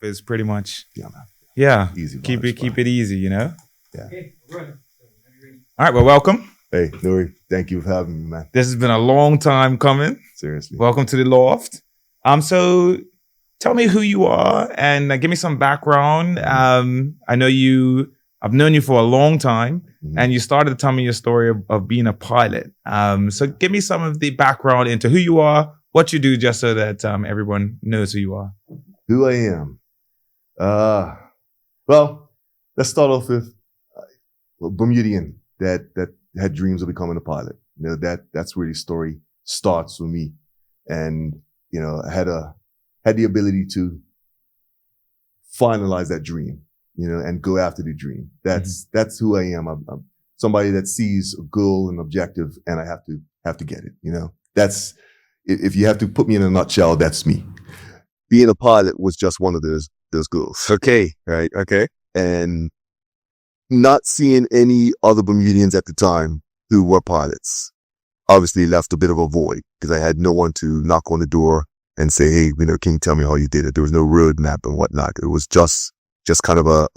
off is pretty much, Yeah, man. yeah, Easy keep vibes, it easy, you know? Yeah. All right, well, welcome. Hey, Nhuri, thank you for having me, man. This has been a long time coming. Seriously. Welcome to the Loft. So tell me who you are and give me some background. I know I've known you for a long time, and you started to tell me your story of being a pilot. So give me some of the background into who you are, what you do, just so that everyone knows who you are. Who I am. Well, let's start off with a Bermudian that had dreams of becoming a pilot. You know, that's where the story starts for me. And, you know, I had the ability to finalize that dream, you know, and go after the dream. That's who I am. I'm somebody that sees a goal and objective, and I have to get it, you know. That's, if you have to put me in a nutshell, that's me. Being a pilot was just one of those goals. Okay. Right. Okay. And not seeing any other Bermudians at the time who were pilots obviously left a bit of a void, because I had no one to knock on the door and say, hey, you know, can you tell me how you did it? There was no roadmap and whatnot. It was just kind of a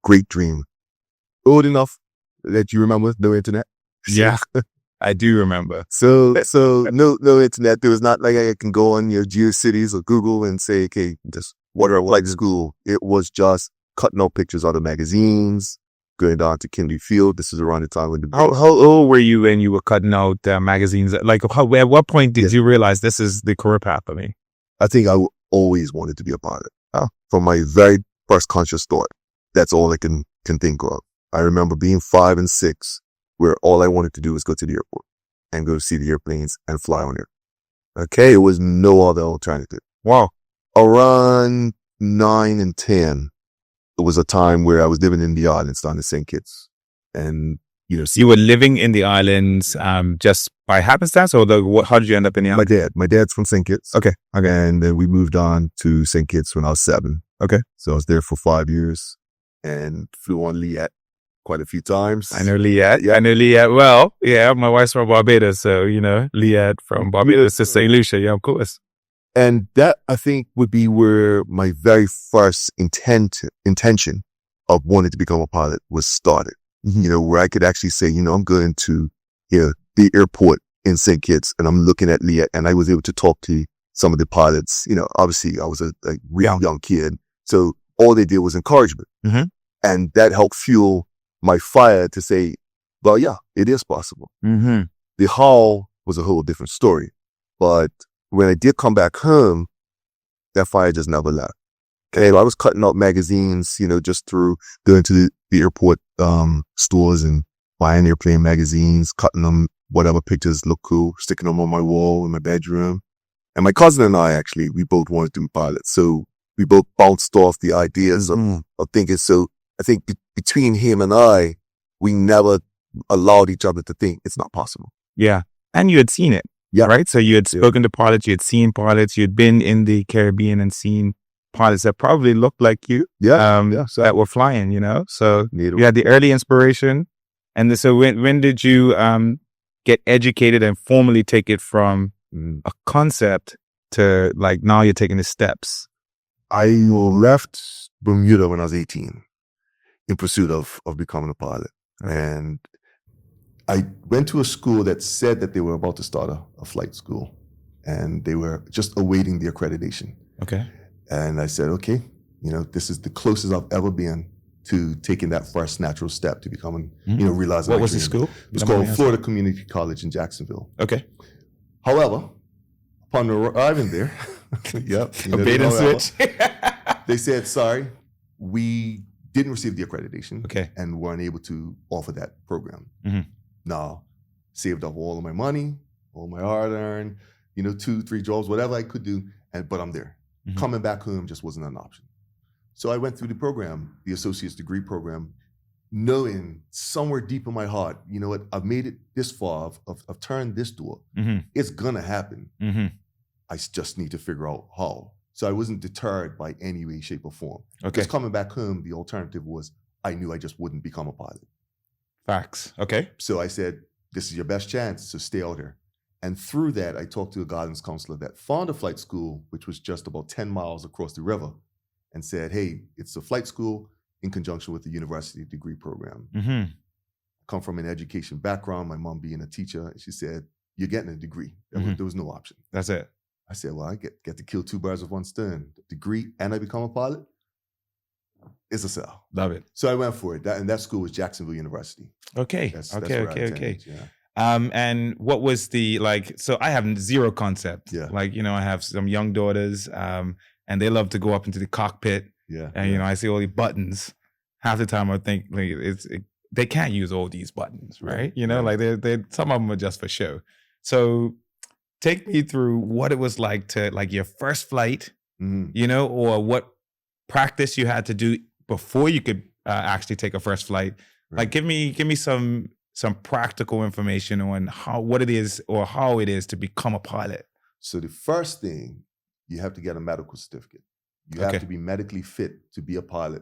great dream. Old enough that you remember no internet? Yeah, I do remember. So no internet. There was not like I can go on your GeoCities or Google and say, okay, just whatever, like school. It was just cutting out pictures out of magazines, going down to Kennedy Field. This is around the time when How old were you when you were cutting out magazines? Like, at what point did you realize this is the career path for me? I think I always wanted to be a pilot. From my very first conscious thought. That's all I can think of. I remember being 5 and 6, where all I wanted to do was go to the airport and go see the airplanes and fly on it. Okay, it was no other alternative. Wow. Around 9 and 10, it was a time where I was living in the islands down in St. Kitts. And, you know, you were living in the islands just by happenstance, or how did you end up in the islands? My dad's from St. Kitts. Okay. And then we moved on to St. Kitts when I was 7. Okay. So I was there for 5 years and flew on Liat quite a few times. I know Liat. Yeah, I know Liat well. Yeah, my wife's from Barbados, so, you know, Liat from Barbados to St. Lucia. Yeah, of course. And that, I think, would be where my very first intention of wanting to become a pilot was started. You know, where I could actually say, you know, I'm going to the airport in St. Kitts and I'm looking at Liat, and I was able to talk to some of the pilots. You know, obviously I was a real young kid. So all they did was encouragement. And that helped fuel my fire to say, well, yeah, it is possible. The how was a whole different story. But when I did come back home, that fire just never left. Okay, I was cutting out magazines, you know, just through going to the airport stores and buying airplane magazines, cutting them, whatever pictures look cool, sticking them on my wall in my bedroom. And my cousin and I, actually, we both wanted to be pilots. So we both bounced off the ideas of thinking. So I think between him and I, we never allowed each other to think it's not possible. Yeah. And you had seen it. Yeah. Right? So you had spoken to pilots, you had seen pilots, you had been in the Caribbean and seen pilots that probably looked like you. That were flying, you know? So you had the early inspiration. And so when did you get educated and formally take it from a concept to, like, now you're taking the steps? I left Bermuda when I was 18 in pursuit of becoming a pilot. And I went to a school that said that they were about to start a flight school, and they were just awaiting the accreditation. Okay. And I said, okay, you know, this is the closest I've ever been to taking that first natural step to becoming, you know, realizing. What was the school? It was called Florida Community College in Jacksonville. Okay. However, upon arriving there, a bait and switch. They said, sorry, we didn't receive the accreditation. Okay. And weren't able to offer that program. Now, saved up all of my money, all my hard-earned, you know, 2-3 jobs, whatever I could do, but I'm there. Coming back home just wasn't an option. So I went through the program, the associate's degree program, knowing somewhere deep in my heart, you know what, I've made it this far, I've turned this door. It's gonna happen. I just need to figure out how. So I wasn't deterred by any way, shape, or form. Okay. Just coming back home, the alternative was I knew I just wouldn't become a pilot. Facts. Okay. So I said, this is your best chance, so stay out here. And through that, I talked to a guidance counselor that found a flight school, which was just about 10 miles across the river. and said, hey, it's a flight school in conjunction with the university degree program. Mm-hmm. Come from an education background, my mom being a teacher. She said, you're getting a degree. There was no option. That's it. I said, well, I get to kill two birds with one stone. Degree and I become a pilot. It's a sell. Love it. So I went for it. And that school was Jacksonville University. Okay. That's Okay. Yeah. And what was the, like, so I have zero concept. Yeah. Like, you know, I have some young daughters, and they love to go up into the cockpit. Yeah. And, you know, I see all these buttons. Half the time I think like they can't use all these buttons, right? You know, like they some of them are just for show. So take me through what it was like to, like, your first flight, you know, or what practice you had to do before you could actually take a first flight. Right. Like, give me some practical information on what it is or how it is to become a pilot. So the first thing, you have to get a medical certificate. You have to be medically fit to be a pilot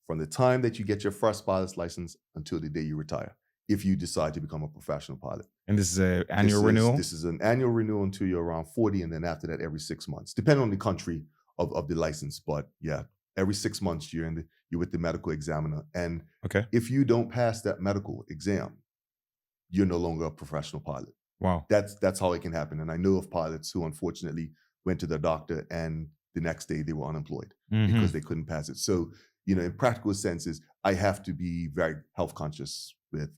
from the time that you get your first pilot's license until the day you retire, if you decide to become a professional pilot. And this is an annual renewal? This is an annual renewal until you're around 40, and then after that, every 6 months, depending on the country of the license. But yeah, every 6 months, you're with the medical examiner. And if you don't pass that medical exam, you're no longer a professional pilot. Wow. That's how it can happen. And I know of pilots who unfortunately went to their doctor and the next day they were unemployed because they couldn't pass it. So, you know, in practical senses, I have to be very health conscious with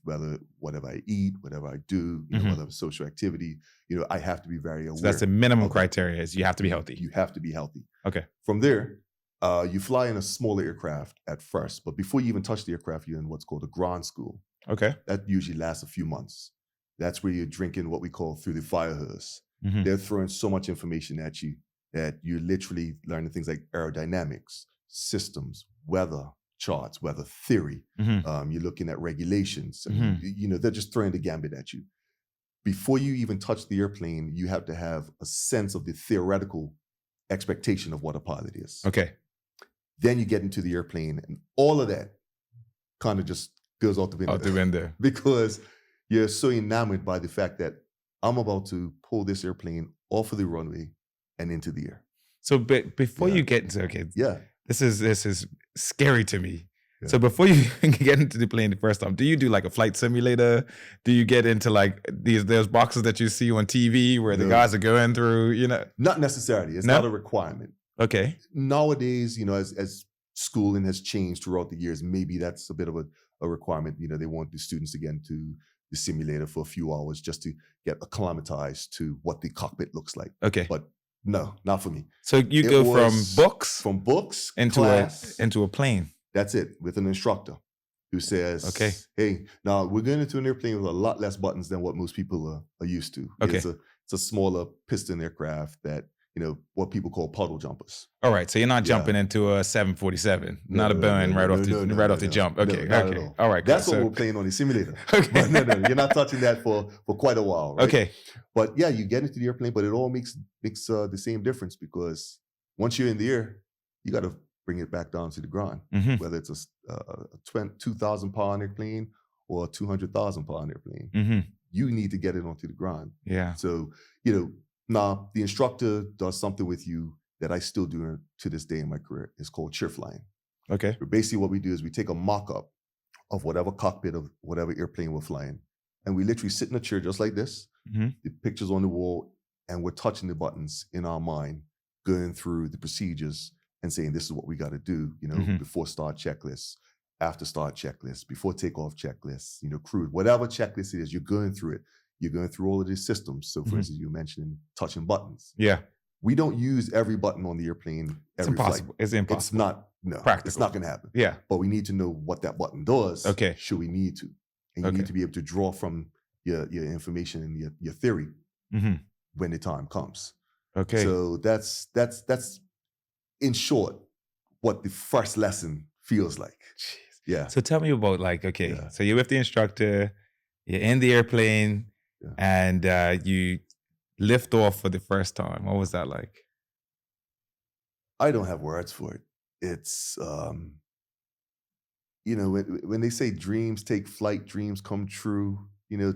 whatever I eat, whatever I do, you know, whatever social activity, you know, I have to be very aware. So that's the minimum criteria, is you have to be healthy. You have to be healthy. Okay. From there, you fly in a smaller aircraft at first, but before you even touch the aircraft, you're in what's called a ground school. Okay. That usually lasts a few months. That's where you're drinking what we call through the fire hose. They're throwing so much information at you that you're literally learning things like aerodynamics, systems, weather charts, weather theory. You're looking at regulations. You know, they're just throwing the gambit at you. Before you even touch the airplane, you have to have a sense of the theoretical expectation of what a pilot is. Okay. Then you get into the airplane, and all of that kind of just goes out the window. Out the window. Because you're so enamored by the fact that I'm about to pull this airplane off of the runway and into the air. So before you get into, this is scary to me. Yeah. So before you get into the plane the first time, do you do like a flight simulator? Do you get into like those boxes that you see on TV where the guys are going through, you know? Not necessarily. It's not a requirement. Okay. Nowadays, you know, as schooling has changed throughout the years, maybe that's a bit of a requirement. You know, they want the students to get into the simulator for a few hours just to get acclimatized to what the cockpit looks like. Okay. But no, not for me. So you go from books into a plane. That's it, with an instructor who says, hey, now we're going into an airplane with a lot less buttons than what most people are used to. Okay. It's a smaller piston aircraft that, you know, what people call puddle jumpers. All right. So you're not jumping into a 747, not a Boeing right off the jump. Okay. Okay. All right. That's what we're playing on the simulator. Okay. But no, you're not touching that for quite a while. Right? Okay. But yeah, you get into the airplane, but it all makes the same difference, because once you're in the air, you got to bring it back down to the ground, whether it's a 2,000 pound airplane or a 200,000 pound airplane. You need to get it onto the ground. Yeah. So, you know, now the instructor does something with you that I still do to this day in my career. It's called cheer flying. Okay. But basically what we do is we take a mock-up of whatever cockpit of whatever airplane we're flying, and we literally sit in a chair just like this, the pictures on the wall, and we're touching the buttons in our mind, going through the procedures and saying, this is what we got to do, you know, before start checklists, after start checklists, before takeoff checklists, you know, cruise, whatever checklist it is, you're going through it. You're going through all of these systems. So for instance, you mentioned touching buttons. Yeah. We don't use every button on the airplane every flight. It's impossible. It's not, practical. It's not going to happen. Yeah. But we need to know what that button does. Okay. Should we need to. And you need to be able to draw from your information and your theory when the time comes. Okay. So that's in short what the first lesson feels like. Jeez. Yeah. So tell me about so you're with the instructor, you're in the airplane, and you lift off for the first time. What was that like? I don't have words for it. It's, you know, when they say dreams take flight, dreams come true, you know,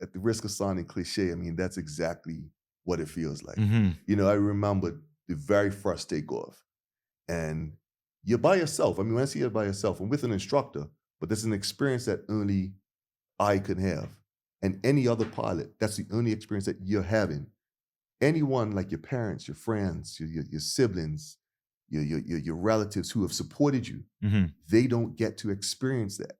at the risk of sounding cliche, I mean, that's exactly what it feels like. You know, I remember the very first takeoff, and you're by yourself. I mean, when I say you're by yourself, I'm with an instructor, but there's an experience that only I can have. And any other pilot, that's the only experience that you're having. Anyone like your parents, your friends, your siblings, your relatives who have supported you, they don't get to experience that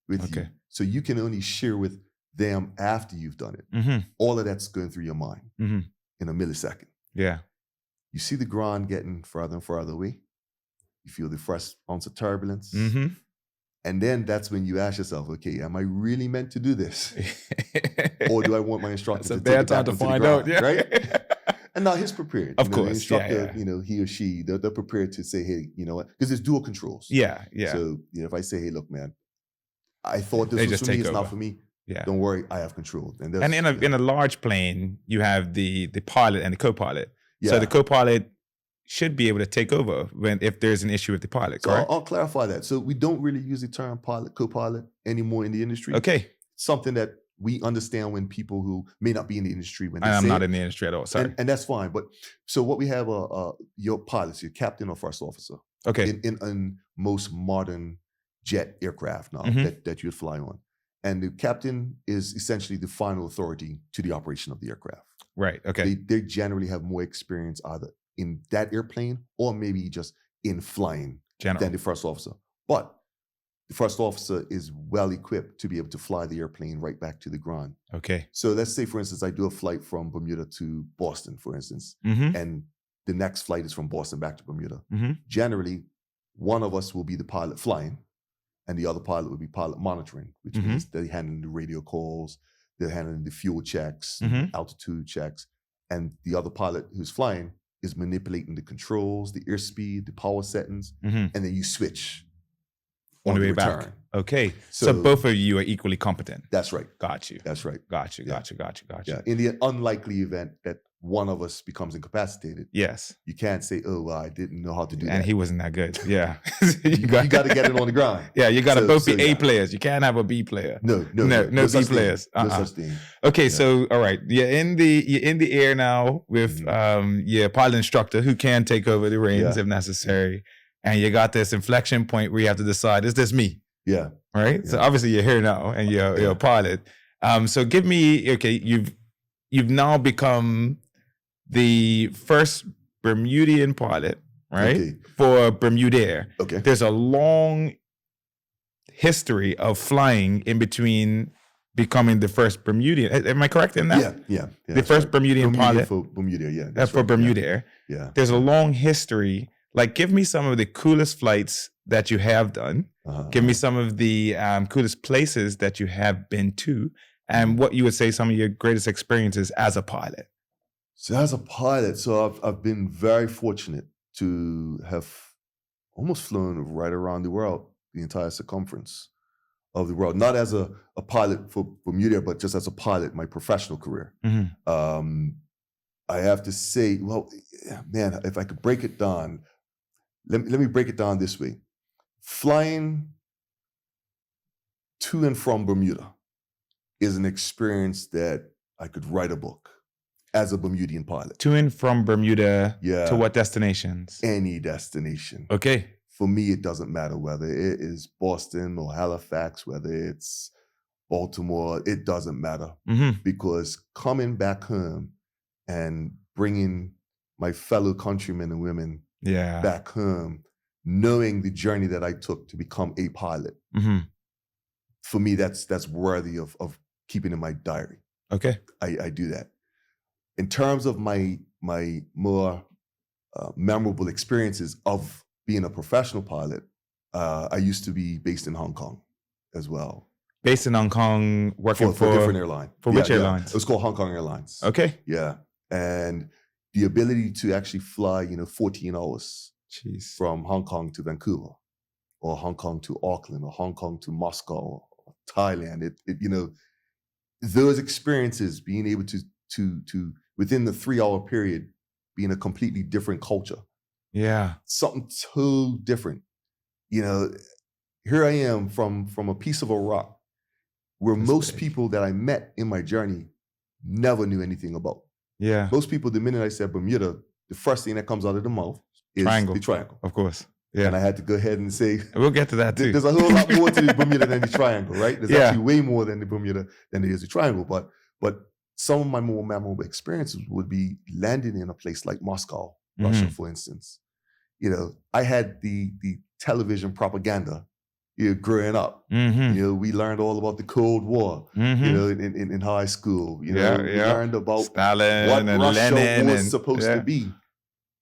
with you. So you can only share with them after you've done it. All of that's going through your mind in a millisecond. Yeah. You see the ground getting further and further away. You feel the first ounce of turbulence. And then that's when you ask yourself, okay, am I really meant to do this? Or do I want my instructor to take it back to find out, right? And now he's prepared. Of course. The instructor, he or she, they're prepared to say, hey, you know what? Because there's dual controls. Yeah. So, if I say, hey, look, man, I thought this was for me, it's not for me. Yeah. Don't worry, I have control. And in a large plane, you have the pilot and the co-pilot. Yeah. So the co-pilot should be able to take over if there's an issue with the pilot, correct? So I'll clarify that. So we don't really use the term pilot, co-pilot anymore in the industry. Okay. Something that we understand when people who may not be in the industry, when they I'm not in the industry at all, sorry. And that's fine. But so what we have your pilots, your captain or first officer. Okay. In most modern jet aircraft now that you'd fly on. And the captain is essentially the final authority to the operation of the aircraft. Right, okay. They generally have more experience either in that airplane or maybe just in flying than the first officer. But the first officer is well equipped to be able to fly the airplane right back to the ground. Okay. So let's say, for instance, I do a flight from Bermuda to Boston, for instance, and the next flight is from Boston back to Bermuda. Generally, one of us will be the pilot flying, and the other pilot will be pilot monitoring, which means they're handling the radio calls, they're handling the fuel checks, altitude checks, and the other pilot who's flying is manipulating the controls, the airspeed, the power settings, and then you switch on the way back. Okay. So both of you are equally competent. That's right. Got you. That's right. Got you. Yeah. In the unlikely event that one of us becomes incapacitated, yes, you can't say, "Oh, well, I didn't know how to do that." And he wasn't that good. Yeah, you got to get it on the ground. Yeah, you got to both be A players. You can't have a B player. No B players. No such thing. Okay, so all right, you're in the air now with your pilot instructor who can take over the reins if necessary, and you got this inflection point where you have to decide: is this me? Yeah. Right. Yeah. So obviously you're here now, and you're a pilot. So give me you've now become the first Bermudian pilot, right? For Bermudair. Okay. There's a long history of flying in between becoming the first Bermudian. Am I correct in that? Yeah. The first Bermudian pilot for Bermudair, yeah. That's for Bermudair. Yeah. There's a long history. Like, give me some of the coolest flights that you have done. Give me some of the coolest places that you have been to, and what you would say some of your greatest experiences as a pilot. So as a pilot, I've been very fortunate to have almost flown right around the world, the entire circumference of the world. Not as a pilot for Bermuda, but just as a pilot, my professional career. I have to say, well, man, if I could break it down, let me break it down this way. Flying to and from Bermuda is an experience that I could write a book as a Bermudian pilot. To and from Bermuda, to what destinations? Any destination. Okay. For me, it doesn't matter whether it is Boston or Halifax, whether it's Baltimore, it doesn't matter. Because coming back home and bringing my fellow countrymen and women back home, knowing the journey that I took to become a pilot, for me, that's worthy of keeping in my diary. Okay. I do that. In terms of my more memorable experiences of being a professional pilot, I used to be based in Hong Kong as well. Based in Hong Kong, working for a different airline. For which airlines? It was called Hong Kong Airlines. Okay. Yeah. And the ability to actually fly, 14 hours from Hong Kong to Vancouver, or Hong Kong to Auckland, or Hong Kong to Moscow, or Thailand. Those experiences, being able to within the 3-hour period, be in a completely different culture. Yeah. Something so different. Here I am from a piece of a rock where most people that I met in my journey never knew anything about. Yeah. Most people, the minute I said Bermuda, the first thing that comes out of the mouth is the triangle. Of course. Yeah. And I had to go ahead and say, we'll get to that too. There's a whole lot more to the Bermuda than the triangle, right? There's actually way more than the Bermuda than there is the triangle. But some of my more memorable experiences would be landing in a place like Moscow, Russia, for instance. You know, I had the television propaganda, growing up. You know, we learned all about the Cold War, you know, in high school. You know, we learned about Stalin what and Russia Lenin was supposed to be.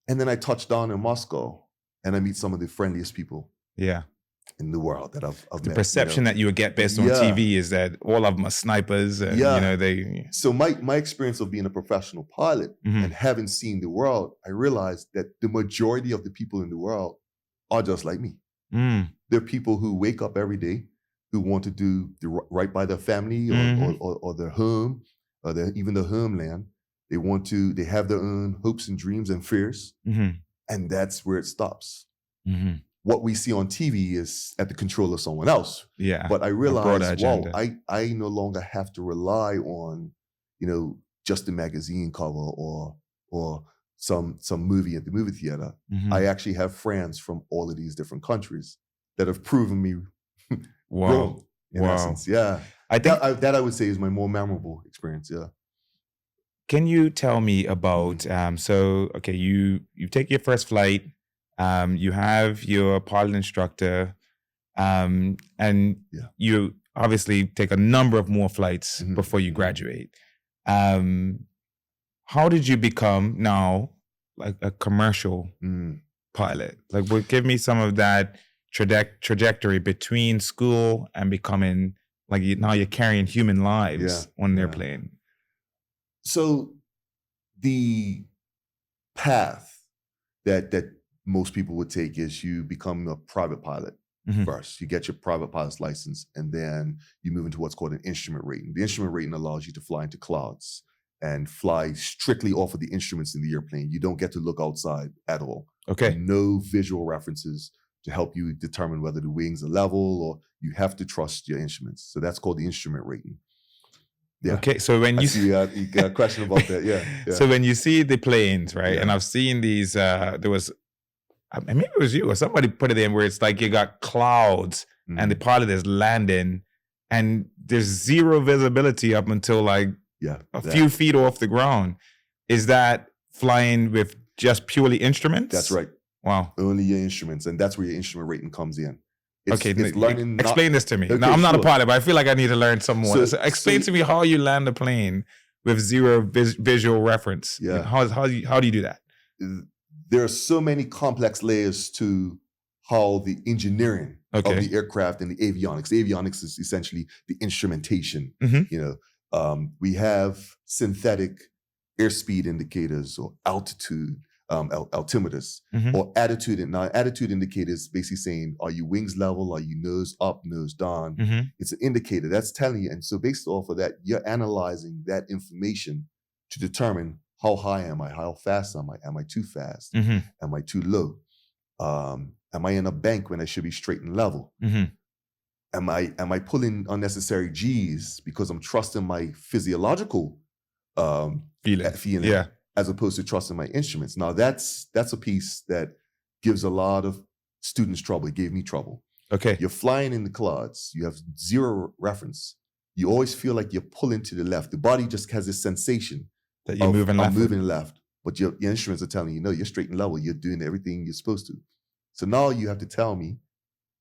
And then I touched down in Moscow and I meet some of the friendliest people in the world that I've met. The perception that you would get based on TV is that all of them are snipers. And, you know, they. So my experience of being a professional pilot and having seen the world, I realized that the majority of the people in the world are just like me. They're people who wake up every day, who want to do the right by their family or their home, or even their homeland. They have their own hopes and dreams and fears. And that's where it stops. What we see on TV is at the control of someone else. But I realized, wow, I no longer have to rely on, you know, just a magazine cover or some movie at the movie theater. I actually have friends from all of these different countries that have proven me wrong, in essence. I think that I would say is my more memorable experience. Can you tell me about, you take your first flight, you have your pilot instructor, and you obviously take a number of more flights before you graduate. How did you become now like a commercial pilot? Like, give me some of that trajectory between school and becoming now you're carrying human lives on their plane. So the path that most people would take is you become a private pilot first. You get your private pilot's license, and then you move into what's called an instrument rating. The instrument rating allows you to fly into clouds and fly strictly off of the instruments in the airplane. You don't get to look outside at all. Okay. No visual references to help you determine whether the wings are level, or you have to trust your instruments. So that's called the instrument rating. Okay, so when you got a question about that, So when you see the planes, right? And I've seen these. There was, maybe it was you or somebody put it in where it's like you got clouds and the pilot is landing, and there's zero visibility up until like a few feet off the ground. Is that flying with just purely instruments? That's right. Wow. Only your instruments, and that's where your instrument rating comes in. It's learning. Explain this to me. Okay, now, I'm not a pilot, but I feel like I need to learn some more. So explain to me how you land a plane with zero visual reference. How do you do that? There are so many complex layers to how the engineering of the aircraft and the avionics. The avionics is essentially the instrumentation. You know, we have synthetic airspeed indicators or altitude. Altimeters or attitude. Now, attitude indicators basically saying, are you wings level? Are you nose up, nose down? It's an indicator that's telling you. And so based off of that, you're analyzing that information to determine how high am I? How fast am I? Am I too fast? Am I too low? Am I in a bank when I should be straight and level? Am I pulling unnecessary G's because I'm trusting my physiological feeling? As opposed to trusting my instruments. Now that's a piece that gives a lot of students trouble. It gave me trouble. Okay. You're flying in the clouds. You have zero reference. You always feel like you're pulling to the left. The body just has this sensation that you're moving left. But your instruments are telling you, no, you're straight and level. You're doing everything you're supposed to. So now you have to tell me,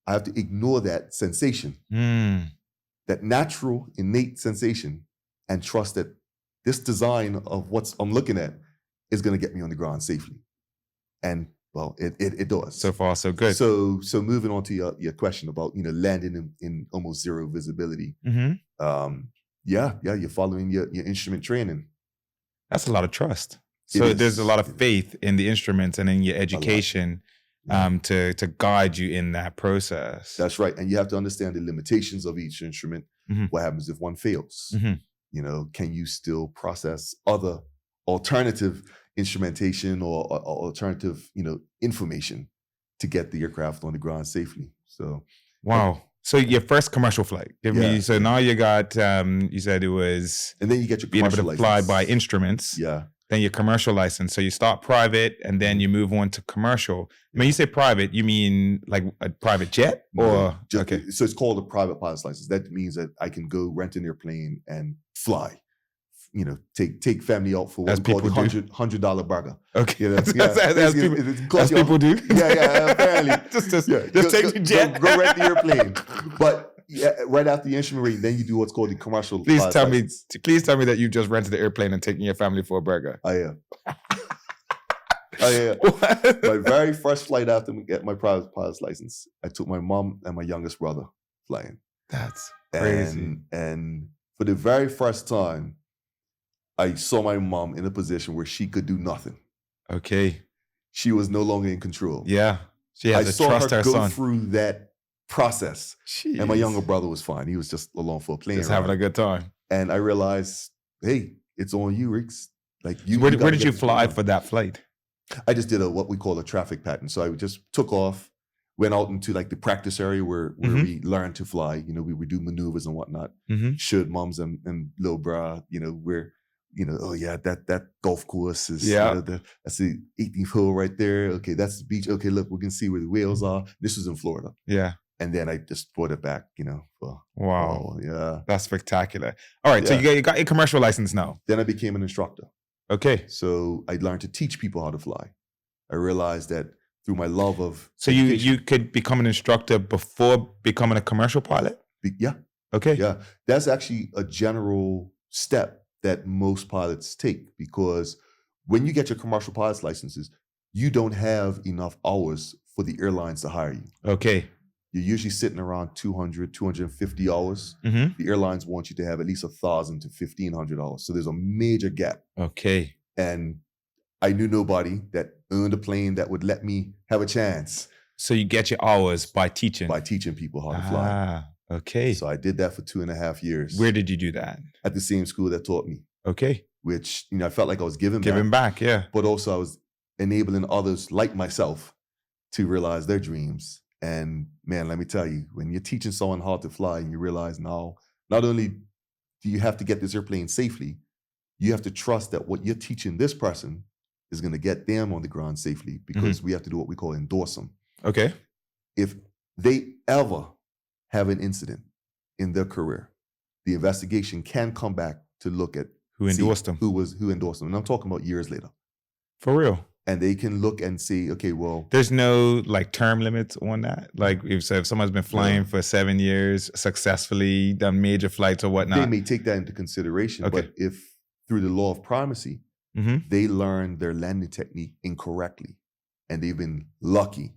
I have to ignore that sensation, that natural, innate sensation, and trust that this design of what I'm looking at is going to get me on the ground safely. And well, it does. So far, so good. So moving on to your question about, you know, landing in almost zero visibility. You're following your instrument training. That's a lot of trust. So there's a lot of faith in the instruments and in your education to guide you in that process. That's right. And you have to understand the limitations of each instrument. What happens if one fails? You know, can you still process other alternative instrumentation or alternative, you know, information to get the aircraft on the ground safely? So, wow. So your first commercial flight. Now you got, you said it was, and then you get your being able to license. fly by instruments. then your commercial license. So you start private and then you move on to commercial. When you say private, you mean like a private jet or? Okay. So it's called a private pilot's license. That means that I can go rent an airplane and fly. You know, take family out for what's called the $100 burger. Okay, you know, as people do. Apparently, just take the jet, go rent the airplane. But right after the instrument rating, then you do what's called the commercial. Please tell me that you just rented the airplane and taking your family for a burger. I am. My very first flight after we get my private pilot's license, I took my mom and my youngest brother flying. That's crazy. And for the very first time, I saw my mom in a position where she could do nothing. Okay. She was no longer in control. Yeah. She has to trust her son. I saw her go through that process. Jeez. And my younger brother was fine. He was just along for a plane. Just having a good time. And I realized, hey, it's on you, Ricks. Like where did you fly for that flight? I just did what we call a traffic pattern. So I just took off, went out into like the practice area where we learned to fly. You know, we would do maneuvers and whatnot. Showed moms and little bra, you know, where, you know, oh yeah, that golf course is, you know, that's the 18th hole right there. Okay, that's the beach. Okay, look, we can see where the whales are. This was in Florida. Yeah. And then I just brought it back, you know. Wow. Yeah. That's spectacular. All right, so you got your commercial license now. Then I became an instructor. Okay. So I learned to teach people how to fly. I realized that through my love of So you could become an instructor before becoming a commercial pilot? Yeah. Okay. Yeah. That's actually a general step that most pilots take, because when you get your commercial pilot's licenses, you don't have enough hours for the airlines to hire you. Okay. You're usually sitting around 200, 250 hours. The airlines want you to have at least 1,000 to 1,500 hours. So there's a major gap. Okay. And I knew nobody that owned a plane that would let me have a chance. So you get your hours by teaching? By teaching people how to fly. Okay. So I did that for 2.5 years. Where did you do that? At the same school that taught me. Okay. Which, you know, I felt like I was giving back, yeah. But also I was enabling others like myself to realize their dreams. And man, let me tell you, when you're teaching someone how to fly and you realize now, not only do you have to get this airplane safely, you have to trust that what you're teaching this person is going to get them on the ground safely, because we have to do what we call endorse them. Okay. If they ever have an incident in their career, the investigation can come back to look at who endorsed them, who endorsed them. And I'm talking about years later. For real. And they can look and see, okay, well, there's no like term limits on that. Like if someone's been flying for 7 years successfully, done major flights or whatnot, they may take that into consideration. Okay. But if through the law of primacy, they learned their landing technique incorrectly, and they've been lucky.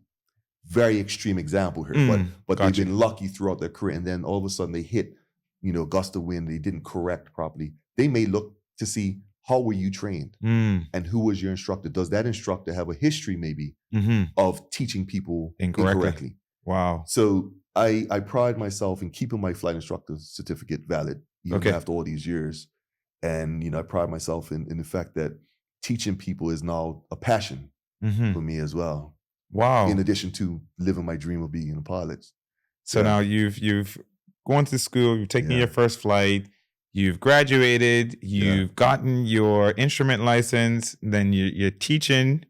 Very extreme example here, but they've been lucky throughout their career, and then all of a sudden they hit, you know, gust of wind. They didn't correct properly. They may look to see, how were you trained, and who was your instructor? Does that instructor have a history maybe of teaching people incorrectly? Wow. So I pride myself in keeping my flight instructor certificate valid even after all these years. And, you know, I pride myself in the fact that teaching people is now a passion for me as well. Wow. In addition to living my dream of being a pilot. So now you've gone to school, you've taken your first flight, you've graduated, you've gotten your instrument license, then you're teaching.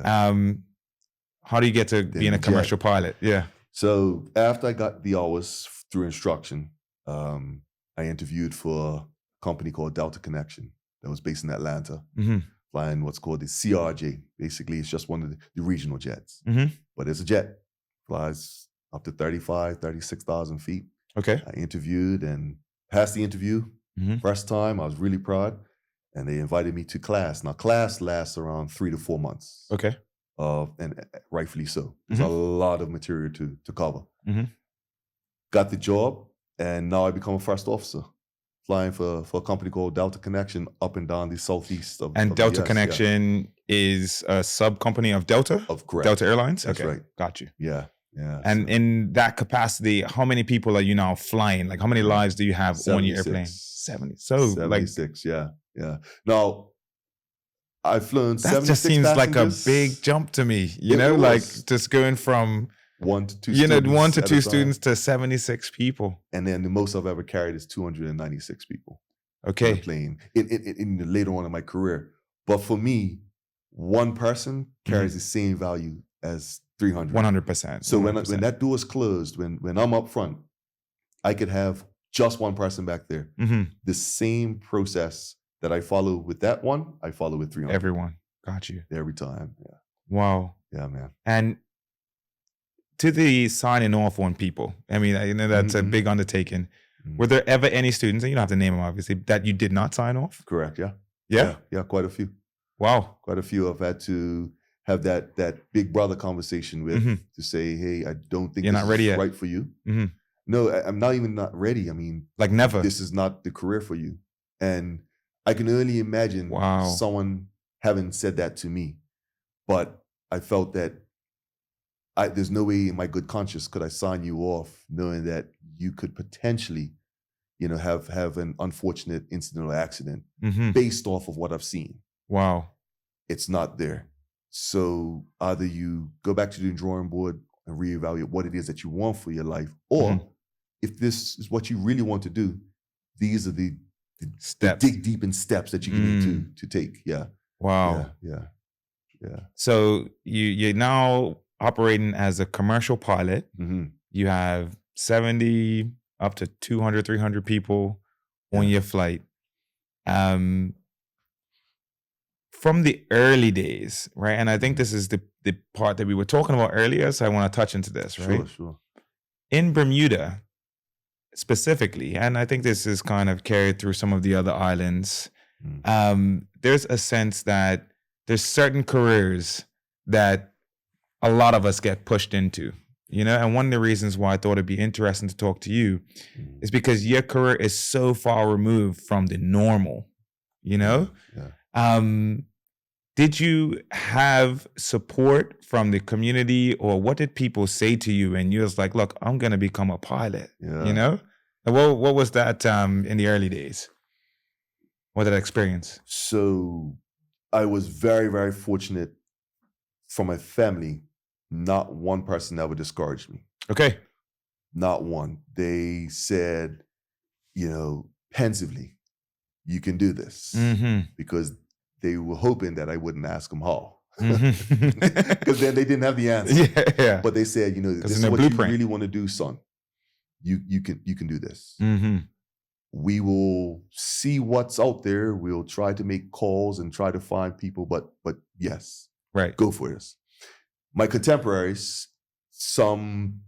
How do you get to being a commercial pilot? Yeah. So after I got the hours through instruction, I interviewed for a company called Delta Connection that was based in Atlanta, flying what's called the CRJ. Basically, it's just one of the regional jets. But it's a jet, flies up to 36,000 feet. Okay. I interviewed and passed the interview. First time, I was really proud. And they invited me to class. Now, class lasts around 3 to 4 months. Okay. And rightfully so. There's a lot of material to cover. Got the job, and now I become a first officer, flying for a company called Delta Connection up and down the southeast of Delta the US, Connection is a sub company of Delta? Of correct. Delta Airlines? That's right. Got you. Yeah. Yeah. And in that capacity, how many people are you now flying? Like how many lives do you have on your airplane? 70. So 76, yeah. Now, I've flown 76 that just seems like a big jump to me, you know, like just going from 1 to 2 1 to 2 students to 76 people. And then the most I've ever carried is 296 people. Okay. On a plane in later on in my career. But for me, one person carries the same value as 300. 100%. So when that door is closed, when I'm up front, I could have just one person back there. The same process that I follow with that one, I follow with 300. Everyone. Got you. Every time. Yeah. Wow. Yeah, man. And to the signing off on people, I mean, I know that's a big undertaking. Were there ever any students, and you don't have to name them obviously, that you did not sign off? Correct. Yeah. Yeah. Yeah. Quite a few. Wow. Quite a few. I've had to have that big brother conversation with to say, hey, I don't think you're this not ready is yet. right for you. No, I'm not even not ready. I mean, like never. This is not the career for you. And I can only imagine someone having said that to me. But I felt that there's no way in my good conscience could I sign you off knowing that you could potentially, have an unfortunate incident or accident based off of what I've seen. Wow. It's not there. So either you go back to the drawing board and reevaluate what it is that you want for your life, or if this is what you really want to do, these are the steps, the dig deep in steps that you need to take. Yeah. Wow. Yeah. So you're now operating as a commercial pilot. You have 70 up to 200, 300 people on your flight. From the early days, right? And I think this is the part that we were talking about earlier, so I want to touch into this, right? Sure. In Bermuda, specifically, and I think this is kind of carried through some of the other islands, there's a sense that there's certain careers that a lot of us get pushed into, and one of the reasons why I thought it'd be interesting to talk to you is because your career is so far removed from the normal, Yeah. Did you have support from the community, or what did people say to you? And you was like, look, I'm going to become a pilot, What was that in the early days? What did that experience? So I was very, very fortunate from my family. Not one person ever discouraged me. Okay. Not one. They said, pensively, you can do this. Because they were hoping that I wouldn't ask them how. Because then they didn't have the answer. Yeah. But they said, this is what you really want to do, son. You can do this. We will see what's out there. We'll try to make calls and try to find people, but yes, right, go for this. My contemporaries, some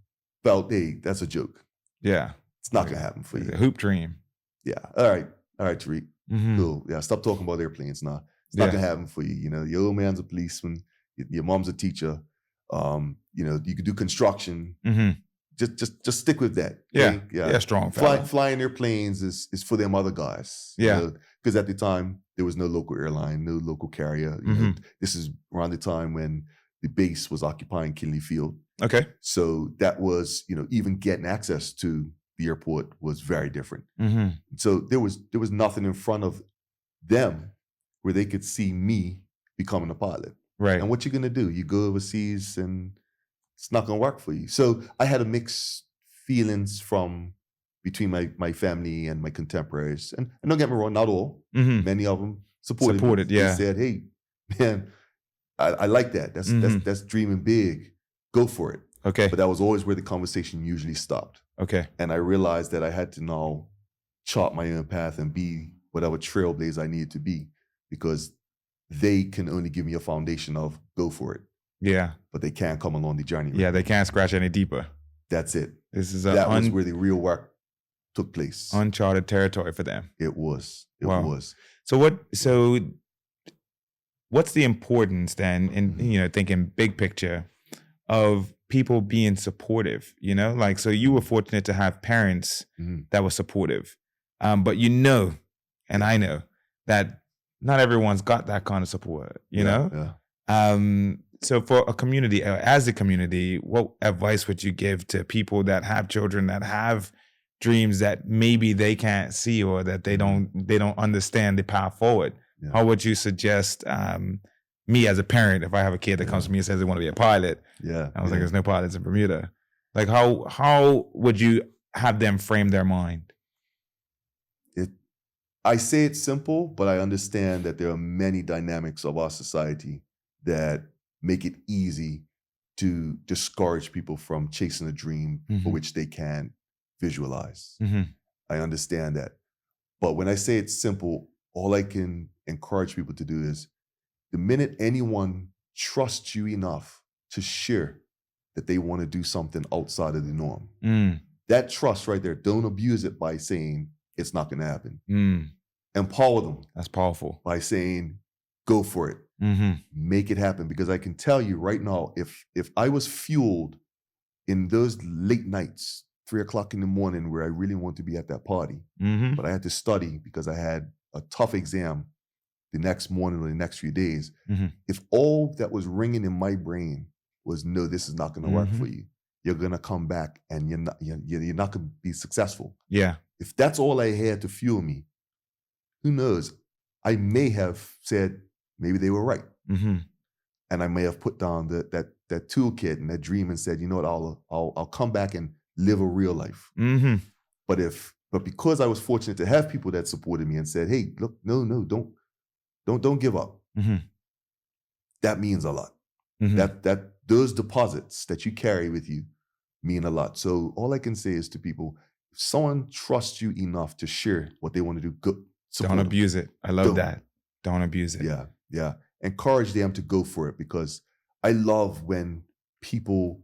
felt, hey, that's a joke. Yeah, it's not gonna happen for you. It's a hoop dream. Yeah. All right, Tariq. Cool. Yeah. Stop talking about airplanes now. It's not gonna happen for you. Your old man's a policeman. Your mom's a teacher. You could do construction. Just stick with that. Okay? Yeah. Strong. Flying airplanes is for them other guys. Because at the time there was no local airline, no local carrier. This is around the time when the base was occupying Kinley Field. Okay. So that was, even getting access to the airport was very different. So there was nothing in front of them where they could see me becoming a pilot. Right. And what you're going to do? You go overseas and it's not going to work for you. So I had a mixed feelings from between my family and my contemporaries. And don't get me wrong, not all. Many of them supported me. They said, hey, man, I like that. That's dreaming big. Go for it. Okay. But that was always where the conversation usually stopped. Okay. And I realized that I had to now chart my own path and be whatever trailblazer I needed to be, because they can only give me a foundation of go for it. Yeah. But they can't come along the journey. Yeah, they can't scratch any deeper. That's it. This is that was where the real work took place. Uncharted territory for them. It was. It was. So what's the importance then in thinking big picture of people being supportive? So you were fortunate to have parents that were supportive. But and I know that not everyone's got that kind of support, you know? Yeah. So for a community, as a community, what advice would you give to people that have children that have dreams that maybe they can't see, or that they don't understand the path forward? Yeah. How would you suggest me as a parent, if I have a kid that comes to me and says they want to be a pilot? Yeah. I was like, there's no pilots in Bermuda. Like how would you have them frame their mind? I say it's simple, but I understand that there are many dynamics of our society that make it easy to discourage people from chasing a dream for which they can't visualize. I understand that. But when I say it's simple, all I can encourage people to do is the minute anyone trusts you enough to share that they want to do something outside of the norm, that trust right there, don't abuse it by saying it's not going to happen. Empower them. That's powerful. By saying, go for it. Make it happen. Because I can tell you right now, if I was fueled in those late nights, 3 o'clock in the morning, where I really want to be at that party, but I had to study because I had a tough exam the next morning or the next few days. If all that was ringing in my brain was, no, this is not going to work for you, you're going to come back and you're not going to be successful. Yeah. If that's all I had to fuel me, who knows? I may have said maybe they were right, and I may have put down that toolkit and that dream and said, you know what, I'll come back and live a real life. But because I was fortunate to have people that supported me and said, hey, look, no, don't give up. That means a lot. That those deposits that you carry with you mean a lot. So all I can say is to people, if someone trusts you enough to share what they want to do, good. Don't abuse it. I love that. Don't abuse it. Yeah. Encourage them to go for it, because I love when people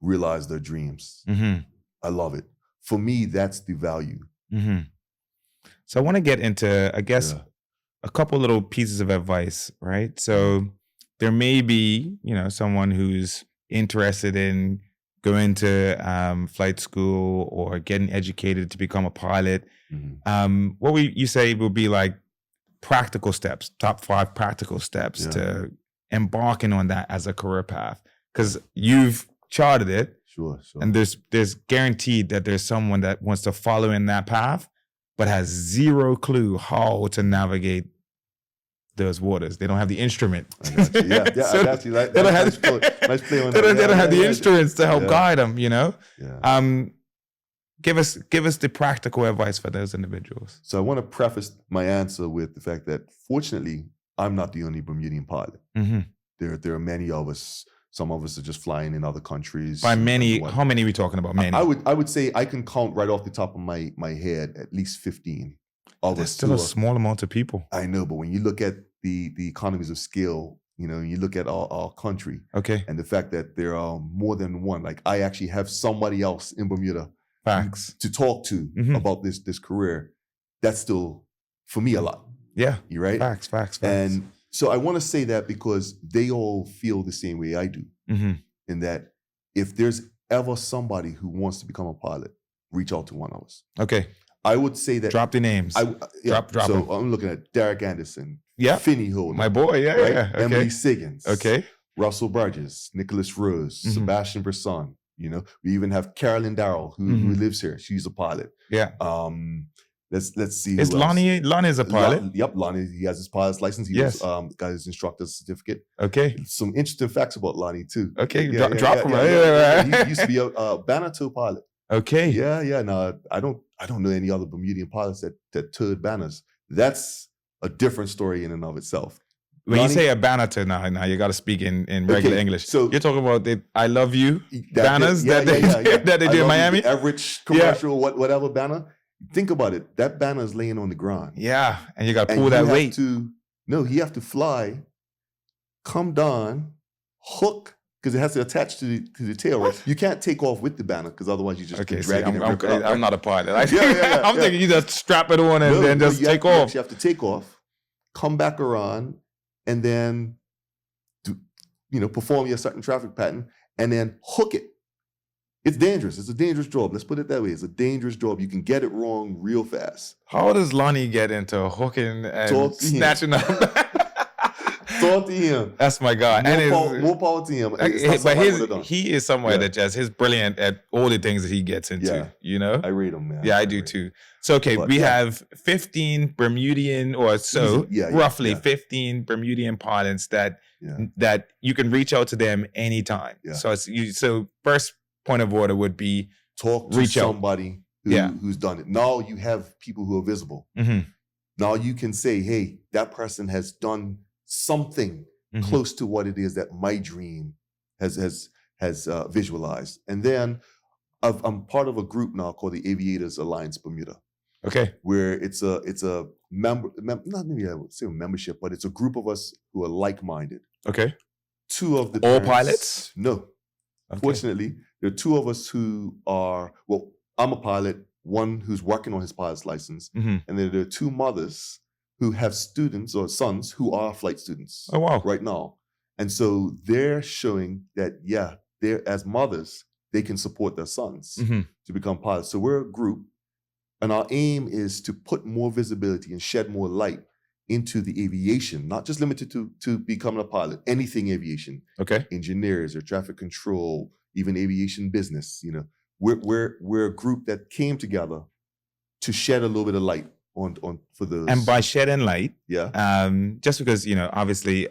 realize their dreams. I love it. For me, that's the value. So I want to get into, I guess, a couple little pieces of advice, right? So there may be, someone who's interested in going to flight school or getting educated to become a pilot. What you say would be like practical steps, top 5 practical steps to embarking on that as a career path? Because you've charted it. Sure. And there's guaranteed that there's someone that wants to follow in that path, but has zero clue how to navigate those waters. They don't have the instrument. I got you. Yeah, So I got you. Like, they don't have nice play on they that. don't have the instruments to help guide them, Yeah. Give us the practical advice for those individuals. So I want to preface my answer with the fact that, fortunately, I'm not the only Bermudian pilot. There are many of us. Some of us are just flying in other countries. By many, how many are we talking about? Many. I would say I can count right off the top of my head at least 15 of That's us. still a small amount of people. I know, but when you look at the economies of scale, you look at our country, and the fact that there are more than one. Like, I actually have somebody else in Bermuda to talk to about this career. That's still, for me, a lot. Yeah, you're right. Facts. And so I want to say that because they all feel the same way I do. In that, if there's ever somebody who wants to become a pilot, reach out to one of us. I would say that. Drop the names. Drop So them. I'm looking at Derek Anderson. Yeah. Finney Holden. My boy. Yeah. Emily Siggins. Okay. Russell Burgess. Nicholas Rose. Sebastian Brisson. We even have Carolyn Darrell who lives here. She's a pilot. Yeah. Let's see. Is Lonnie? Lonnie's a pilot. Yep, Lonnie. He has his pilot's license. He got his instructor's certificate. Some interesting facts about Lonnie too. Drop him. He used to be a banner tow pilot. Yeah. No, I don't know any other Bermudian pilots that towed banners. That's a different story in and of itself. When you say a banner tow, now you got to speak in regular English. So you're talking about the "I love you" banners that they do in Miami. The average commercial, whatever banner. Think about it. That banner is laying on the ground. Yeah, and you got to pull that weight. You have to fly, come down, hook, because it has to attach to the tail. Right? You can't take off with the banner because otherwise you just drag it and rip it out. I'm not a pilot. I'm thinking you just strap it on and then just take off. You have to take off, come back around, and then perform your certain traffic pattern, and then hook it. It's dangerous. It's a dangerous job. Let's put it that way. It's a dangerous job. You can get it wrong real fast. How does Lonnie get into hooking and snatching up? Talk to him. That's my guy. More power to him. But he is somewhere that just, he's brilliant at all the things that he gets into, I rate him, man. Yeah, I do too. So, we have 15 Bermudian or so, roughly 15 Bermudian pilots that you can reach out to them anytime. Yeah. So first point of order would be reach somebody who's done it. Now you have people who are visible. Now you can say, hey, that person has done something close to what it is that my dream has visualized. And then I'm part of a group now called the Aviators Alliance Bermuda. Okay. Where it's a not maybe I would say a membership, but it's a group of us who are like-minded. Okay. Two of the all parents, pilots? No. Okay. Fortunately, there are two of us who are, well, I'm a pilot, one who's working on his pilot's license, and then there are two mothers who have students or sons who are flight students. Oh, wow. Right now. And so they're showing that, yeah, they're as mothers, they can support their sons to become pilots. So we're a group, and our aim is to put more visibility and shed more light into the aviation, not just limited to becoming a pilot, anything aviation. Okay. Engineers or traffic control, even aviation business. You know, we're a group that came together to shed a little bit of light on for those. And by shedding light, just because, you know, obviously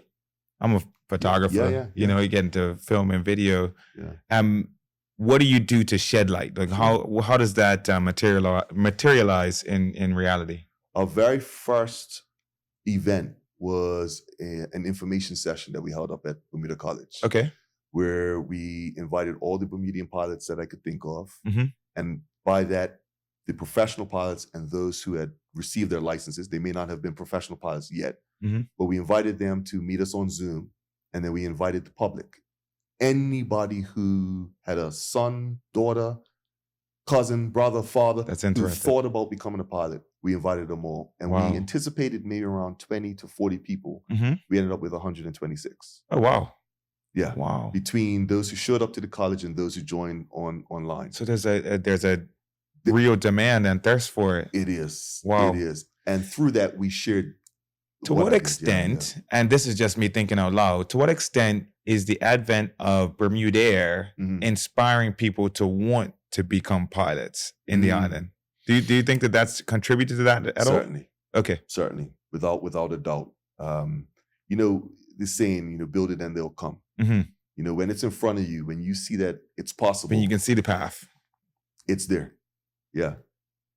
I'm a photographer, you know, you get into film and video. What do you do to shed light? Like how does that materialize in reality? Our very first event was an information session that we held up at Bermuda College. Okay. Where we invited all the Bermudian pilots that I could think of. And by that, the professional pilots and those who had received their licenses, they may not have been professional pilots yet, but we invited them to meet us on Zoom. And then we invited the public. Anybody who had a son, daughter, cousin, brother, father who thought about becoming a pilot, we invited them all. And we anticipated maybe around 20 to 40 people. We ended up with 126. Oh, wow. Yeah. Wow. Between those who showed up to the college and those who joined online. So there's a real demand and thirst for it. It is. Wow. It is. And through that, we shared. To what extent, and this is just me thinking out loud, to what extent is the advent of Bermudair inspiring people to want to become pilots in the island? Do you think that that's contributed to that at all? Certainly. Okay. Certainly. Without a doubt. You know, the saying, you know, build it and they'll come. You know, when it's in front of you, when you see that it's possible. When you can see the path. It's there. Yeah.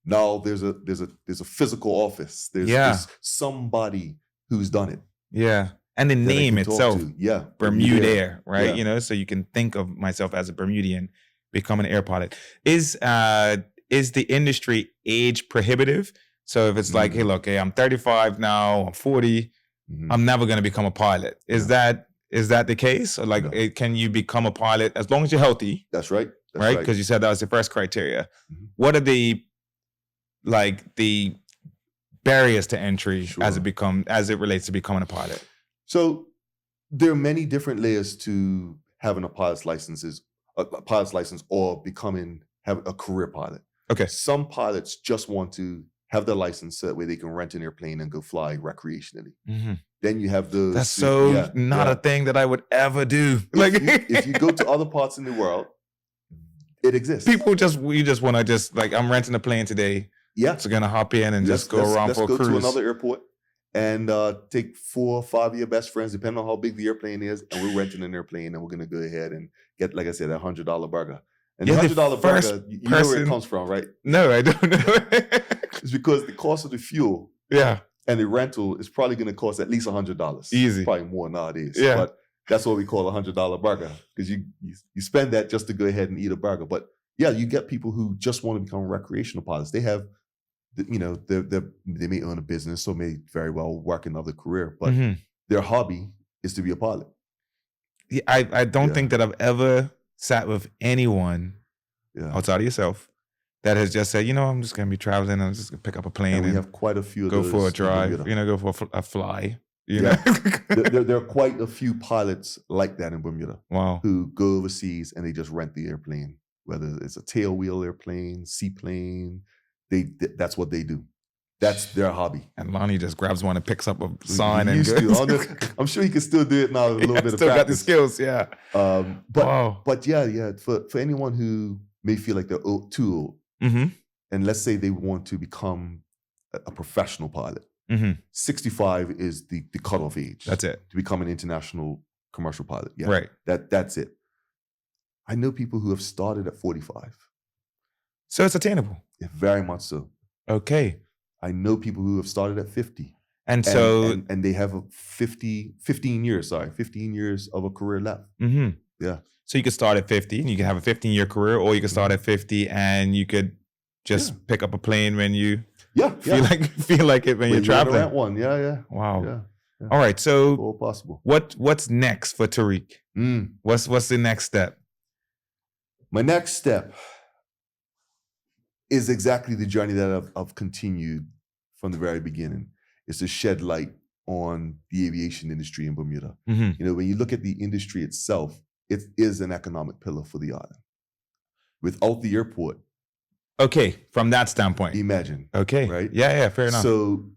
Now there's a physical office. There's somebody who's done it. Yeah. And the name itself. Bermudair, right? Yeah. You know, so you can think of myself as a Bermudian becoming an air pilot. Is the industry age prohibitive? So if it's like, hey, look, I'm 35 now, I'm 40, I'm never going to become a pilot. Is that the case? Or like, can you become a pilot as long as you're healthy? That's right. Right? Because you said that was the first criteria. What are the barriers to entry as it relates to becoming a pilot? So there are many different layers to having a pilot's license or have a career pilot. Okay. Some pilots just want to have their license so that way they can rent an airplane and go fly recreationally. Then you have those. That's not a thing that I would ever do. Like if you go to other parts in the world, it exists. People you just want to like, I'm renting a plane today. Yeah. So gonna hop in and just go around for a cruise. Let's go to another airport and take 4 or 5 of your best friends, depending on how big the airplane is, and we're renting an airplane and we're gonna go ahead and get, like I said, that $100 burger. And the $100 burger, you know where it comes from, right? No, I don't know. It's because the cost of the fuel and the rental is probably gonna cost at least $100. Easy. Probably more nowadays. Yeah. But that's what we call a $100 burger, because you spend that just to go ahead and eat a burger. But yeah, you get people who just want to become recreational pilots. They have, you know, they may own a business or may very well work another career, but their hobby is to be a pilot. Yeah, I don't think that I've ever sat with anyone outside of yourself that has just said, you know, I'm just going to be traveling. I'm just going to pick up a plane and we have quite a few of go those for a drive, you know, go for a fly. You know? there are quite a few pilots like that in Bermuda. Wow. Who go overseas and they just rent the airplane, whether it's a tailwheel airplane, seaplane. That's what they do. That's their hobby. And Lonnie just grabs one and picks up a sign and goes. I'm sure he can still do it now with a little bit of practice. Still got the skills, But yeah, for anyone who may feel like they're too old, and let's say they want to become a professional pilot, 65 is the cutoff age. That's it. To become an international commercial pilot. Yeah, right. That's it. I know people who have started at 45. So it's attainable. Yeah, very much so. Okay. I know people who have started at 50. And so... And they have 15 years of a career left. Mm-hmm. Yeah. So you could start at 50 and you can have a 15-year career, or you could start at 50 and you could just pick up a plane when you feel like it when you're traveling. Rent one. Yeah. Wow. Yeah. All right. So all possible. What's next for Tariq? What's the next step? My next step is exactly the journey that I've continued from the very beginning. Is to shed light on the aviation industry in Bermuda. Mm-hmm. You know, when you look at the industry itself, it is an economic pillar for the island. Without the airport. Okay, from that standpoint. Imagine. Okay. Right? Yeah, fair enough.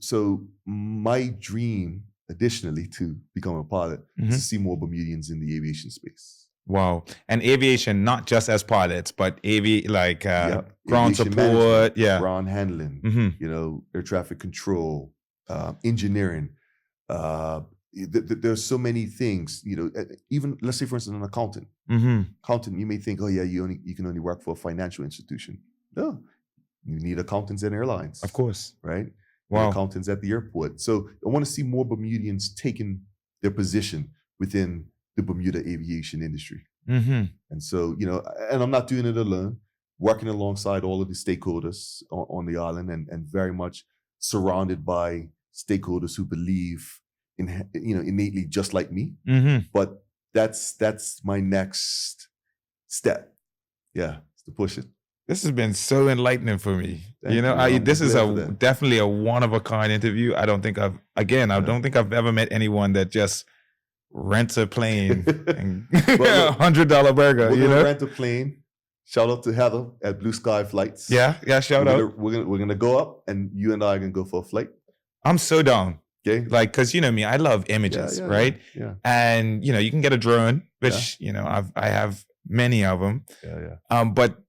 So my dream, additionally, to become a pilot, is to see more Bermudians in the aviation space. Wow. And aviation, not just as pilots, but ground support, ground handling, you know, air traffic control, engineering. There's so many things, you know, even let's say, for instance, an accountant. Accountant, you may think, oh yeah, you can only work for a financial institution. No, you need accountants in airlines. Of course. Right? Wow. Accountants at the airport. So I want to see more Bermudians taking their position within the Bermuda aviation industry. And so, you know, and I'm not doing it alone, working alongside all of the stakeholders on the island, and very much surrounded by stakeholders who believe in, you know, innately just like me. But that's my next step. Yeah, to push it. This has been so enlightening for me. Thank you know, you. This is definitely a one-of-a-kind interview. I don't think I've ever met anyone that just rents a plane and $100 burger. We're you know, rent a plane. Shout out to Heather at Blue Sky Flights. Yeah, shout out. We're gonna go up, and you and I are gonna go for a flight. I'm so down. Okay, like, cause you know me, I love images, right? Yeah. And you know, you can get a drone, which you know I have many of them. Yeah. But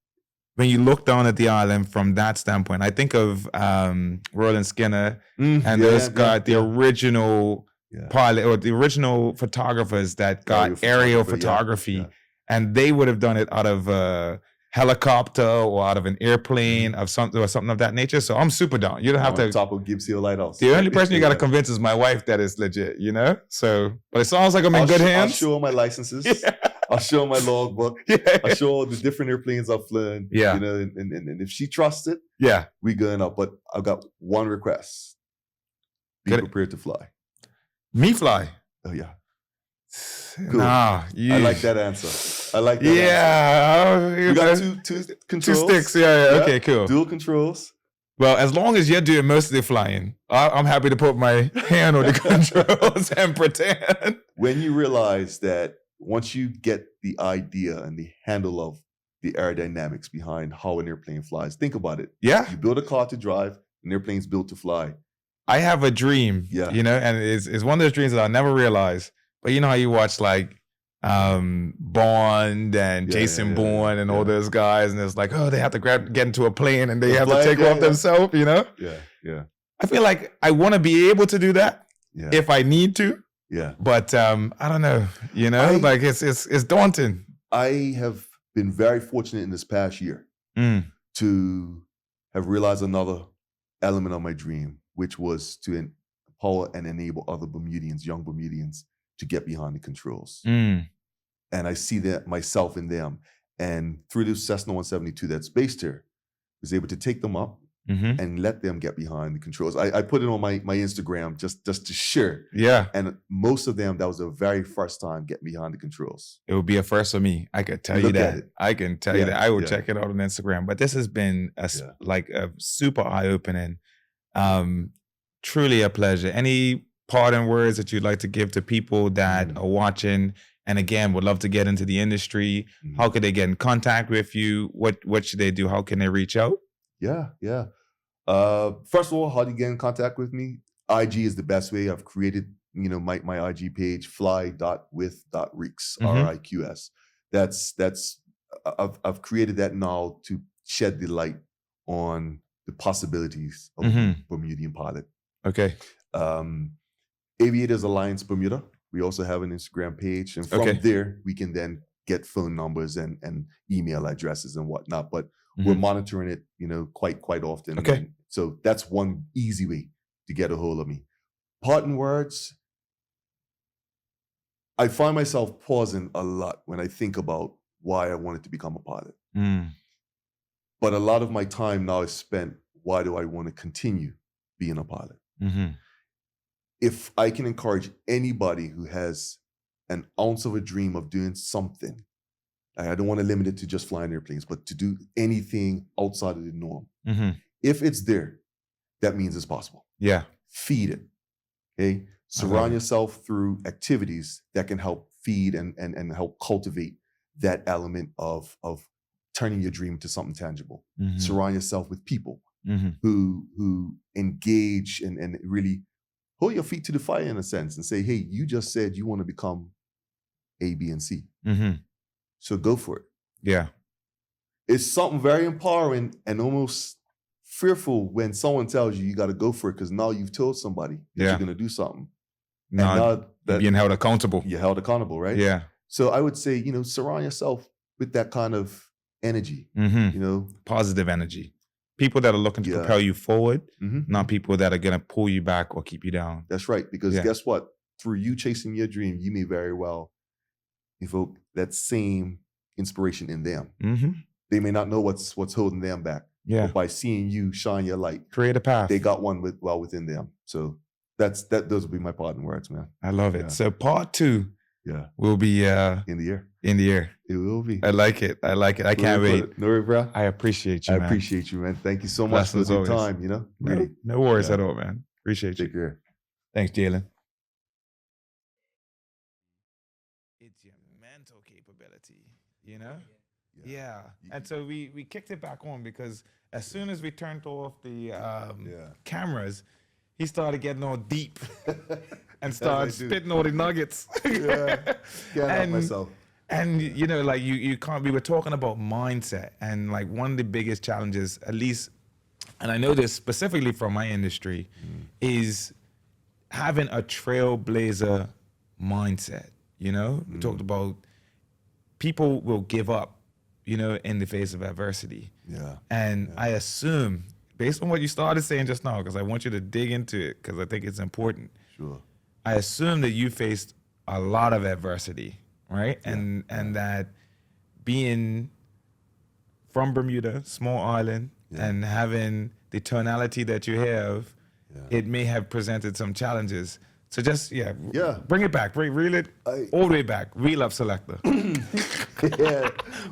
when you look down at the island from that standpoint, I think of Roland Skinner and those guys, the original pilot or the original photographers that got aerial photography, and they would have done it out of a helicopter or out of an airplane or something of that nature. So I'm super down. You don't have to top of Gibbs Hill Lighthouse. The only person you got to convince is my wife that is legit. You know. So, but it sounds like I'm in good hands. I'll show my licenses. I'll show my logbook. I'll show all the different airplanes I've flown. You know, and if she trusts it, we going up. But I've got one request: be prepared to fly. Me fly? Oh yeah. Cool. Nah, I like that answer. I like that. Yeah. We got two controls. 2 sticks. Yeah. Okay, cool. Dual controls. Well, as long as you're doing most of the flying, I'm happy to put my hand on the controls and pretend. When you realize that once you get the idea and the handle of the aerodynamics behind how an airplane flies, think about it. Yeah. You build a car to drive, an airplane's built to fly. I have a dream, you know, and it's one of those dreams that I'll never realize. But you know how you watch like Bond and Jason Bourne and all those guys, and it's like, oh, they have to get into a plane and they have to take off themselves, you know? Yeah. I feel like I want to be able to do that if I need to. Yeah. But I don't know, you know, like it's daunting. I have been very fortunate in this past year to have realized another element of my dream, which was to empower and enable other Bermudians, young Bermudians, to get behind the controls. And I see that myself in them. And through this Cessna 172 that's based here, I was able to take them up and let them get behind the controls. I put it on my Instagram just to share. Yeah. And most of them, that was the very first time getting behind the controls. It would be a first for me. I could tell you that. I can tell you that. I will check it out on Instagram. But this has been a super eye-opening, truly a pleasure. Any parting words that you'd like to give to people that are watching and again would love to get into the industry? How could they get in contact with you? What should they do? How can they reach out? Yeah. First of all, how do you get in contact with me? IG is the best way. I've created, you know, my IG page, fly.with.riqs, RIQS. That's I've created that now to shed the light on the possibilities of Bermudian pilot. Okay. Aviators Alliance Bermuda. We also have an Instagram page, and from there we can then get phone numbers and email addresses and whatnot. But we're monitoring it, you know, quite often. Okay. So that's one easy way to get a hold of me. Parting words. I find myself pausing a lot when I think about why I wanted to become a pilot. But a lot of my time now is spent, why do I want to continue being a pilot? If I can encourage anybody who has an ounce of a dream of doing something, I don't want to limit it to just flying airplanes, but to do anything outside of the norm. If it's there, that means it's possible. Yeah. Feed it. Okay. Surround yourself through activities that can help feed and help cultivate that element of turning your dream to something tangible. Surround yourself with people who engage and really hold your feet to the fire in a sense and say, hey, you just said you want to become A, B, and C. So go for it. Yeah. It's something very empowering and almost fearful when someone tells you got to go for it because now you've told somebody that you're going to do something. Now that being held accountable. You're held accountable, right? Yeah. So I would say, surround yourself with that kind of energy, positive energy. People that are looking to propel you forward, not people that are going to pull you back or keep you down. That's right. Because guess what? Through you chasing your dream, you may very well evoke that same inspiration in them. They may not know what's holding them back. Yeah. But by seeing you shine your light, create a path. They got one within them. So those will be my parting words, man. I love it. So part 2 will be in the air. In the air. It will be. I like it. I can't wait. Nhuri, bro. I appreciate you, man. I appreciate you, man. Thank you so much for your time, Really. No worries at all, man. Appreciate you. Take care. Thanks, Jalen. It's your mental capability, Yeah. And so we kicked it back on because as soon as we turned off the cameras, he started getting all deep and started spitting all the nuggets. Can't help myself. And you can't. We were talking about mindset, and like one of the biggest challenges, at least, and I know this specifically from my industry, is having a trailblazer mindset. We talked about people will give up, in the face of adversity. Yeah. And I assume, based on what you started saying just now, because I want you to dig into it, because I think it's important. Sure. I assume that you faced a lot of adversity, right? Yeah. And that being from Bermuda, small island, and having the tonality that you have, it may have presented some challenges. So just, bring it back, reel it all the way back. Reel up selector.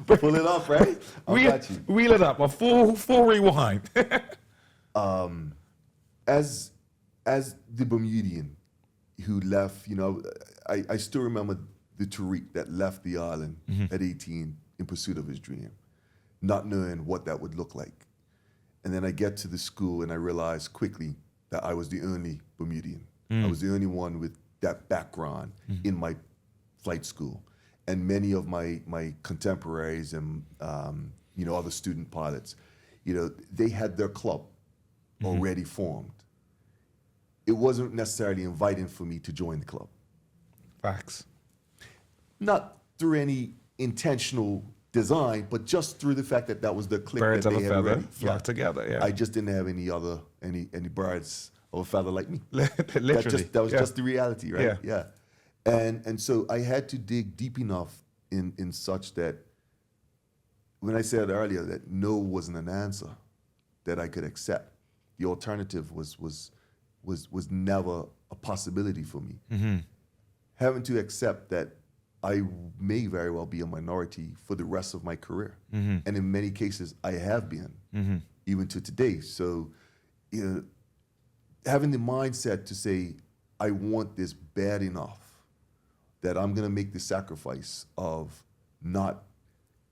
Pull it up, right? Got you. Reel it up, a full rewind. As the Bermudian who left, I still remember the Tariq that left the island at 18 in pursuit of his dream, not knowing what that would look like. And then I get to the school and I realized quickly that I was the only Bermudian. I was the only one with that background in my flight school. And many of my contemporaries and other student pilots, they had their club already formed. It wasn't necessarily inviting for me to join the club. Facts. Not through any intentional design, but just through the fact that was the clique birds that they of a had feather already flock together. Yeah. I just didn't have any birds of a feather like me. Literally. That was just the reality, right? Yeah. And so I had to dig deep enough in such that when I said earlier that no wasn't an answer that I could accept, the alternative was never a possibility for me. Having to accept that I may very well be a minority for the rest of my career. And in many cases, I have been, even to today. So, having the mindset to say, I want this bad enough that I'm going to make the sacrifice of not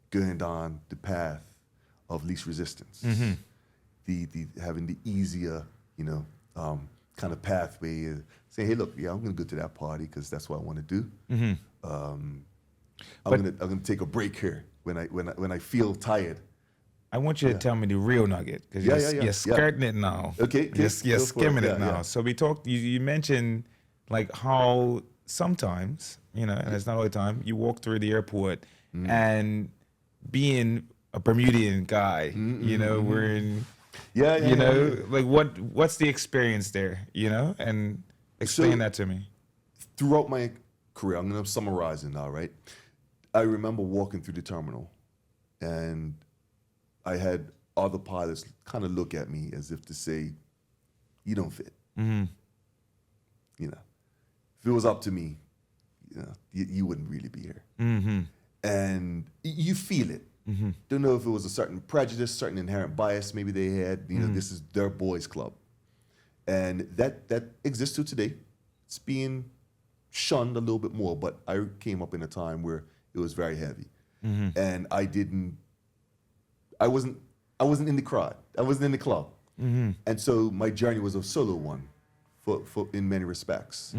going down the path of least resistance. The having the easier, kind of pathway, saying, hey, look, I'm going to go to that party because that's what I want to do. I'm going to take a break here when I feel tired. I want you to tell me the real nugget because you're skirting it now. Okay, you're skimming it now. So we talked. You mentioned like how sometimes, and it's not all the time, you walk through the airport and being a Bermudian guy, wearing Yeah, you know, like what's the experience there, you know, and explain that to me. Throughout my career, I'm going to summarize it now, right? I remember walking through the terminal, and I had other pilots kind of look at me as if to say, "You don't fit." Mm-hmm. You know, if it was up to me, you know, you wouldn't really be here. Mm-hmm. And you feel it. Mm-hmm. Don't know if it was a certain prejudice, certain inherent bias maybe they had. You know, this is their boys' club, and that exists to today. It's being shunned a little bit more, but I came up in a time where it was very heavy, and I wasn't in the crowd. I wasn't in the club, and so my journey was a solo one, for in many respects.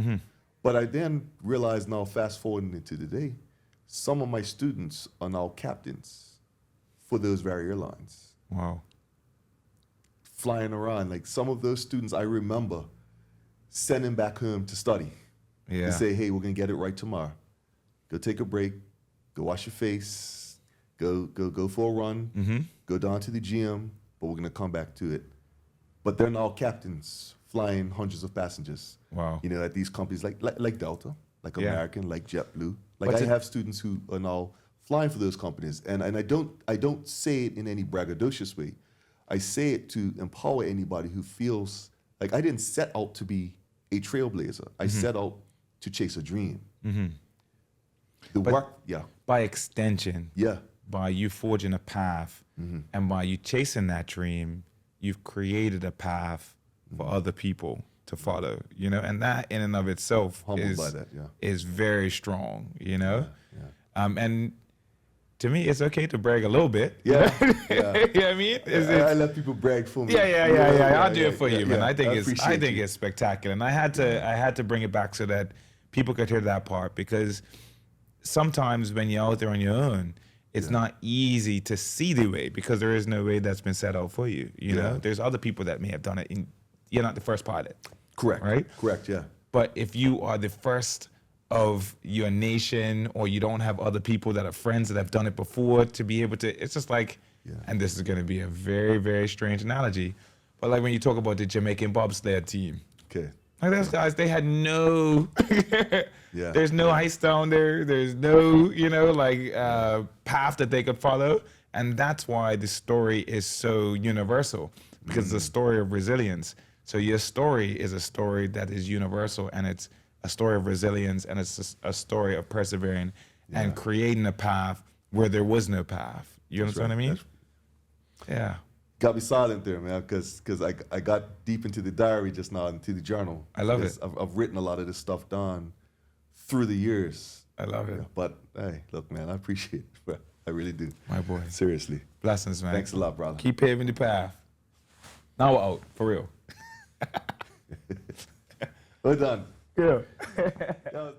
But I then realized, now fast forwarding into today, some of my students are now captains for those very airlines. Wow. Flying around, like some of those students I remember sending back home to study. Yeah. To say, hey, we're gonna get it right tomorrow. Go take a break, go wash your face, go for a run, go down to the gym, but we're gonna come back to it. But they're now captains flying hundreds of passengers. Wow. You know, at these companies like Delta, like Yeah. American, like JetBlue. Like I have students who are now flying for those companies, and I don't say it in any braggadocious way. I say it to empower anybody who feels like I didn't set out to be a trailblazer. I set out to chase a dream. By extension, by you forging a path, and by you chasing that dream, you've created a path for other people to follow, you know, and that in and of itself is very strong, you know. And to me, it's okay to brag a little bit. Yeah. You know what I mean? I let people brag for me. I'll do it for you, man. I think it's spectacular, and I had to bring it back so that people could hear that part, because sometimes when you're out there on your own, it's not easy to see the way, because there is no way that's been set out for you. You know, there's other people that may have done it. You're not the first pilot. Correct. Right? Correct, yeah. But if you are the first of your nation, or you don't have other people that are friends that have done it before to be able to, it's just like, and this is going to be a very, very strange analogy, but like when you talk about the Jamaican bobsled team. Okay. Like those guys, they had no, there's no ice down there. There's no, you know, like path that they could follow. And that's why the story is so universal, because it's a story of resilience. So your story is a story that is universal, and it's a story of resilience, and it's a story of persevering and creating a path where there was no path. You understand what I mean? Yeah. Got me silent there, man, because I got deep into the diary just now, into the journal. I love it. I've written a lot of this stuff down through the years. I love it. But hey, look, man, I appreciate it. I really do. My boy. Seriously. Blessings, man. Thanks a lot, brother. Keep paving the path. Now we're out, for real. We're done. Yeah. That was